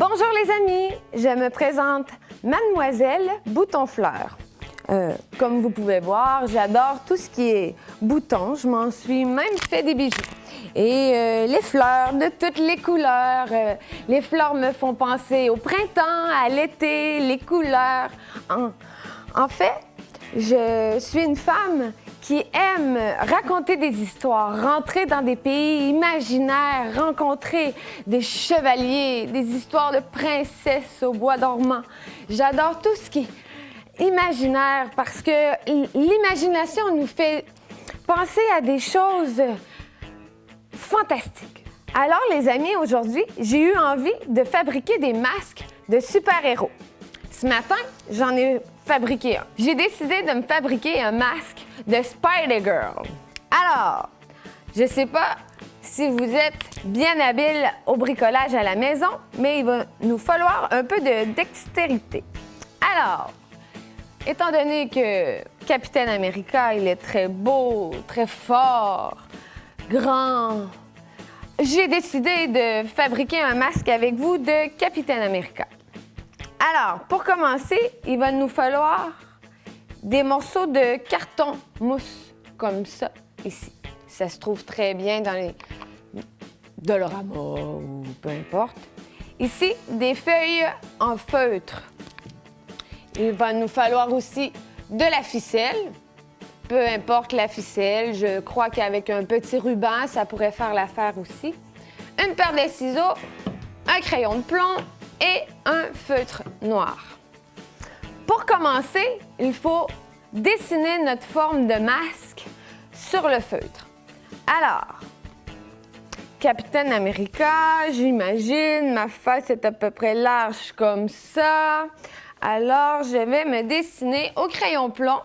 Bonjour les amis, je me présente Mademoiselle Boutonfleur. Comme vous pouvez voir, j'adore tout ce qui est boutons. Je m'en suis même fait des bijoux. Et les fleurs de toutes les couleurs. Les fleurs me font penser au printemps, à l'été, les couleurs. En fait, je suis une femme qui aime raconter des histoires, rentrer dans des pays imaginaires, rencontrer des chevaliers, des histoires de princesses au bois dormant. J'adore tout ce qui est imaginaire parce que l'imagination nous fait penser à des choses fantastiques. Alors les amis, aujourd'hui, j'ai eu envie de fabriquer des masques de super-héros. Ce matin, j'en ai fabriqué un. J'ai décidé de me fabriquer un masque de Spider-Girl. Alors, je sais pas si vous êtes bien habile au bricolage à la maison, mais il va nous falloir un peu de dextérité. Alors, étant donné que Capitaine America, il est très beau, très fort, grand, j'ai décidé de fabriquer un masque avec vous de Capitaine America. Alors, pour commencer, il va nous falloir des morceaux de carton mousse, comme ça, ici. Ça se trouve très bien dans les Dollarama ou peu importe. Ici, des feuilles en feutre. Il va nous falloir aussi de la ficelle, peu importe la ficelle. Je crois qu'avec un petit ruban, ça pourrait faire l'affaire aussi. Une paire de ciseaux, un crayon de plomb et un feutre noir. Pour commencer, il faut dessiner notre forme de masque sur le feutre. Alors, Capitaine America, j'imagine, ma face est à peu près large comme ça. Alors, je vais me dessiner au crayon plomb.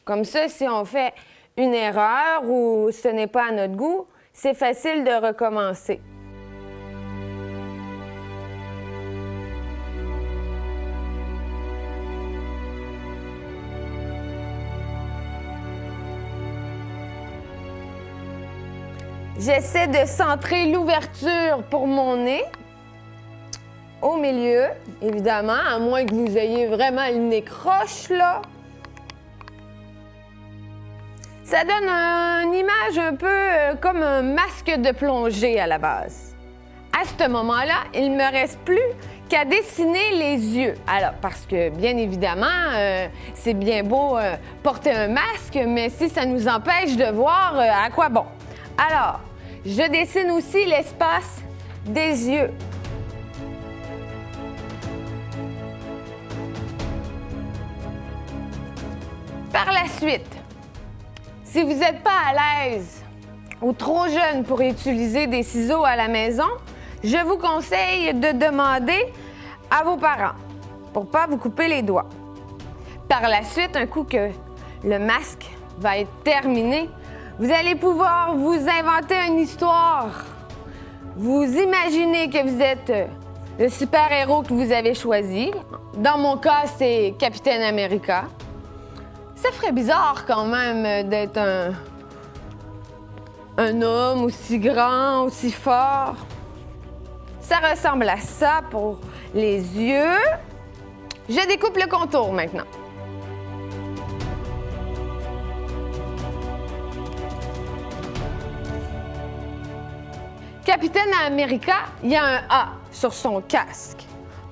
Comme ça, si on fait une erreur ou ce n'est pas à notre goût, c'est facile de recommencer. J'essaie de centrer l'ouverture pour mon nez au milieu, évidemment, à moins que vous ayez vraiment le nez croche, là. Ça donne une image un peu comme un masque de plongée à la base. À ce moment-là, il ne me reste plus qu'à dessiner les yeux. Alors, parce que, bien évidemment, c'est bien beau porter un masque, mais si ça nous empêche de voir, à quoi bon? Alors, je dessine aussi l'espace des yeux. Par la suite, si vous n'êtes pas à l'aise ou trop jeune pour utiliser des ciseaux à la maison, je vous conseille de demander à vos parents pour ne pas vous couper les doigts. Par la suite, un coup que le masque va être terminé, vous allez pouvoir vous inventer une histoire. Vous imaginez que vous êtes le super-héros que vous avez choisi. Dans mon cas, c'est Capitaine America. Ça ferait bizarre quand même d'être un homme aussi grand, aussi fort. Ça ressemble à ça pour les yeux. Je découpe le contour maintenant. Capitaine America, il y a un A sur son casque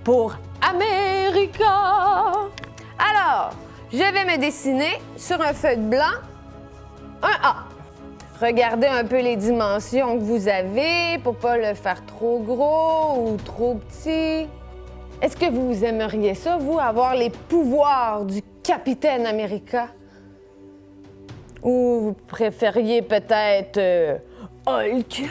pour America. Alors, je vais me dessiner sur un feutre blanc un A. Regardez un peu les dimensions que vous avez pour ne pas le faire trop gros ou trop petit. Est-ce que vous aimeriez ça, vous, avoir les pouvoirs du Capitaine America? Ou vous préfériez peut-être Hulk?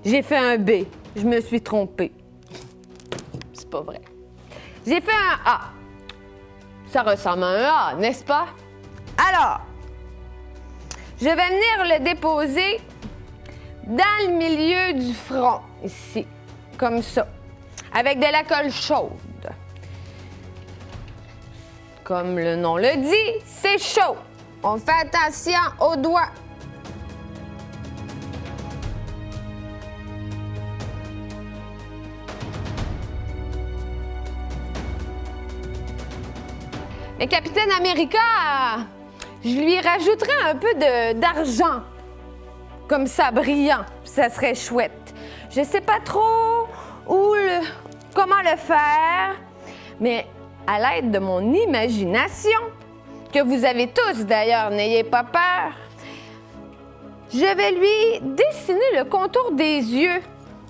J'ai fait un B. Je me suis trompée. C'est pas vrai. J'ai fait un A. Ça ressemble à un A, n'est-ce pas? Alors, je vais venir le déposer dans le milieu du front. ici, comme ça, avec de la colle chaude. Comme le nom le dit, c'est chaud. On fait attention aux doigts. Mais Capitaine America, je lui rajouterais un peu d'argent. Comme ça, brillant. Ça serait chouette. Je sais pas trop comment le faire, mais à l'aide de mon imagination, que vous avez tous d'ailleurs, n'ayez pas peur, je vais lui dessiner le contour des yeux,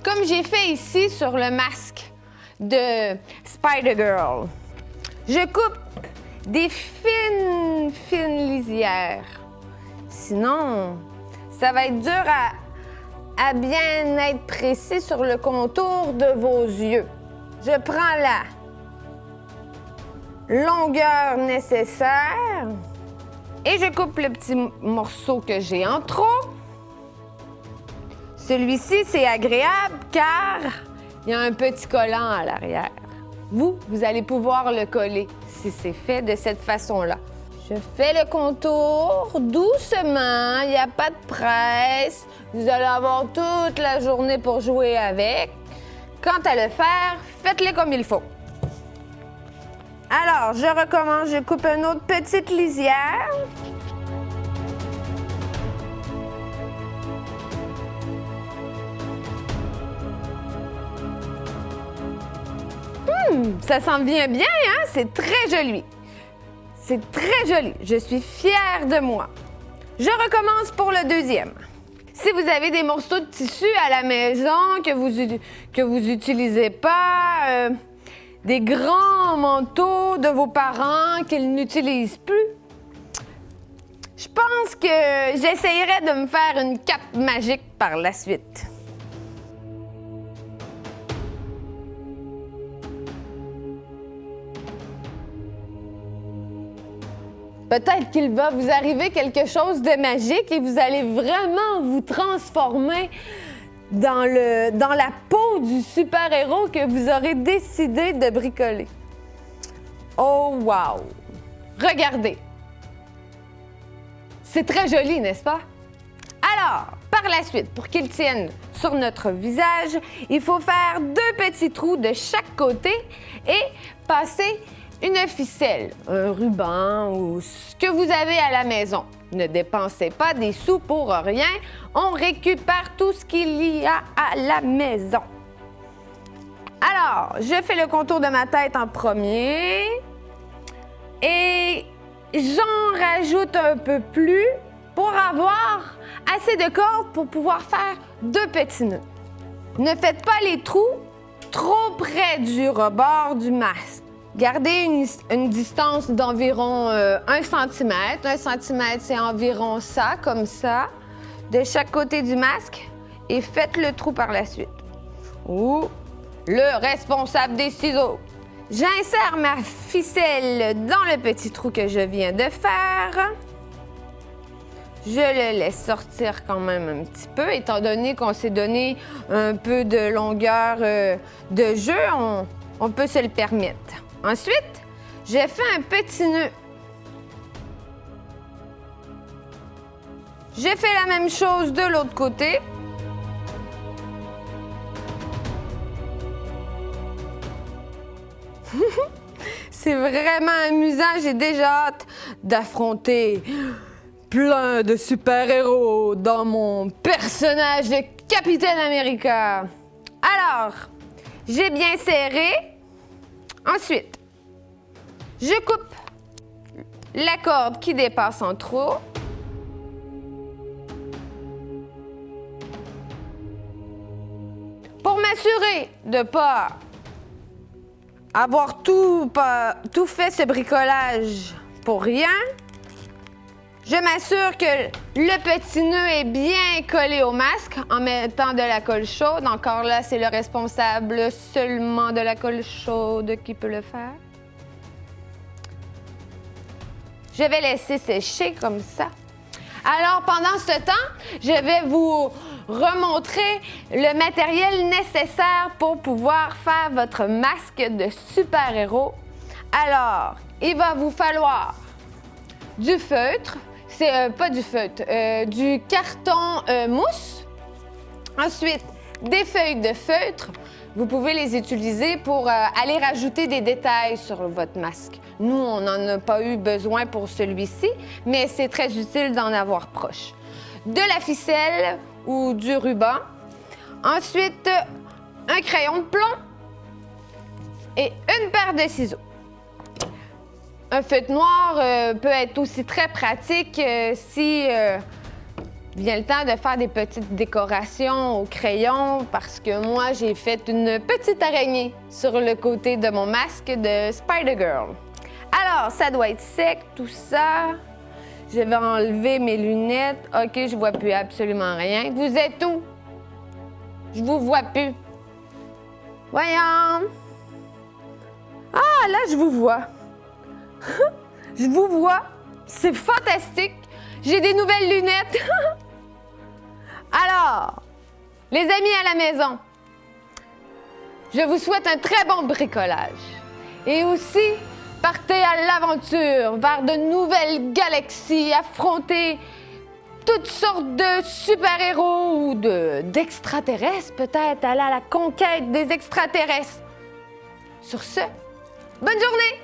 comme j'ai fait ici sur le masque de Spider-Girl. Je coupe des fines lisières. Sinon, ça va être dur à bien être précis sur le contour de vos yeux. Je prends la longueur nécessaire et je coupe le petit morceau que j'ai en trop. Celui-ci, c'est agréable car il y a un petit collant à l'arrière. Vous allez pouvoir le coller si c'est fait de cette façon-là. Je fais le contour doucement, il n'y a pas de presse. Vous allez avoir toute la journée pour jouer avec. Quant à le faire, faites-le comme il faut. Alors, je recommence, je coupe une autre petite lisière. Ça s'en vient bien, hein? C'est très joli. C'est très joli. Je suis fière de moi. Je recommence pour le deuxième. Si vous avez des morceaux de tissu à la maison que vous n'utilisez pas, des grands manteaux de vos parents qu'ils n'utilisent plus, je pense que j'essayerai de me faire une cape magique par la suite. Peut-être qu'il va vous arriver quelque chose de magique et vous allez vraiment vous transformer dans la peau du super-héros que vous aurez décidé de bricoler. Oh, wow! Regardez! C'est très joli, n'est-ce pas? Alors, par la suite, pour qu'il tienne sur notre visage, il faut faire 2 petits trous de chaque côté et passer une ficelle, un ruban ou ce que vous avez à la maison. Ne dépensez pas des sous pour rien. On récupère tout ce qu'il y a à la maison. Alors, je fais le contour de ma tête en premier et j'en rajoute un peu plus pour avoir assez de corde pour pouvoir faire 2 petits nœuds. Ne faites pas les trous trop près du rebord du masque. Gardez une distance d'environ 1 cm. 1 cm, c'est environ ça, comme ça, de chaque côté du masque. Et faites le trou par la suite. Ou le responsable des ciseaux. J'insère ma ficelle dans le petit trou que je viens de faire. Je le laisse sortir quand même un petit peu, étant donné qu'on s'est donné un peu de longueur de jeu, on peut se le permettre. Ensuite, j'ai fait un petit nœud. J'ai fait la même chose de l'autre côté. C'est vraiment amusant. J'ai déjà hâte d'affronter plein de super-héros dans mon personnage de Capitaine America. Alors, j'ai bien serré. Ensuite, je coupe la corde qui dépasse en trop. Pour m'assurer de ne pas avoir tout fait ce bricolage pour rien, je m'assure que le petit nœud est bien collé au masque en mettant de la colle chaude. Encore là, c'est le responsable seulement de la colle chaude qui peut le faire. Je vais laisser sécher comme ça. Alors, pendant ce temps, je vais vous remontrer le matériel nécessaire pour pouvoir faire votre masque de super-héros. Alors, il va vous falloir du feutre, c'est pas du feutre, du carton mousse. Ensuite, des feuilles de feutre. Vous pouvez les utiliser pour aller rajouter des détails sur votre masque. Nous, on n'en a pas eu besoin pour celui-ci, mais c'est très utile d'en avoir proche. De la ficelle ou du ruban. Ensuite, un crayon de plomb et une paire de ciseaux. Un feutre noir peut être aussi très pratique si vient le temps de faire des petites décorations au crayon parce que moi, j'ai fait une petite araignée sur le côté de mon masque de Spider-Girl. Alors, ça doit être sec, tout ça. Je vais enlever mes lunettes. OK, je vois plus absolument rien. Vous êtes où? Je vous vois plus. Voyons. Ah, là, je vous vois. Je vous vois. C'est fantastique. J'ai des nouvelles lunettes. Alors, les amis à la maison, je vous souhaite un très bon bricolage. Et aussi, partez à l'aventure vers de nouvelles galaxies, affronter toutes sortes de super-héros ou d'extraterrestres, peut-être aller à la conquête des extraterrestres. Sur ce, bonne journée!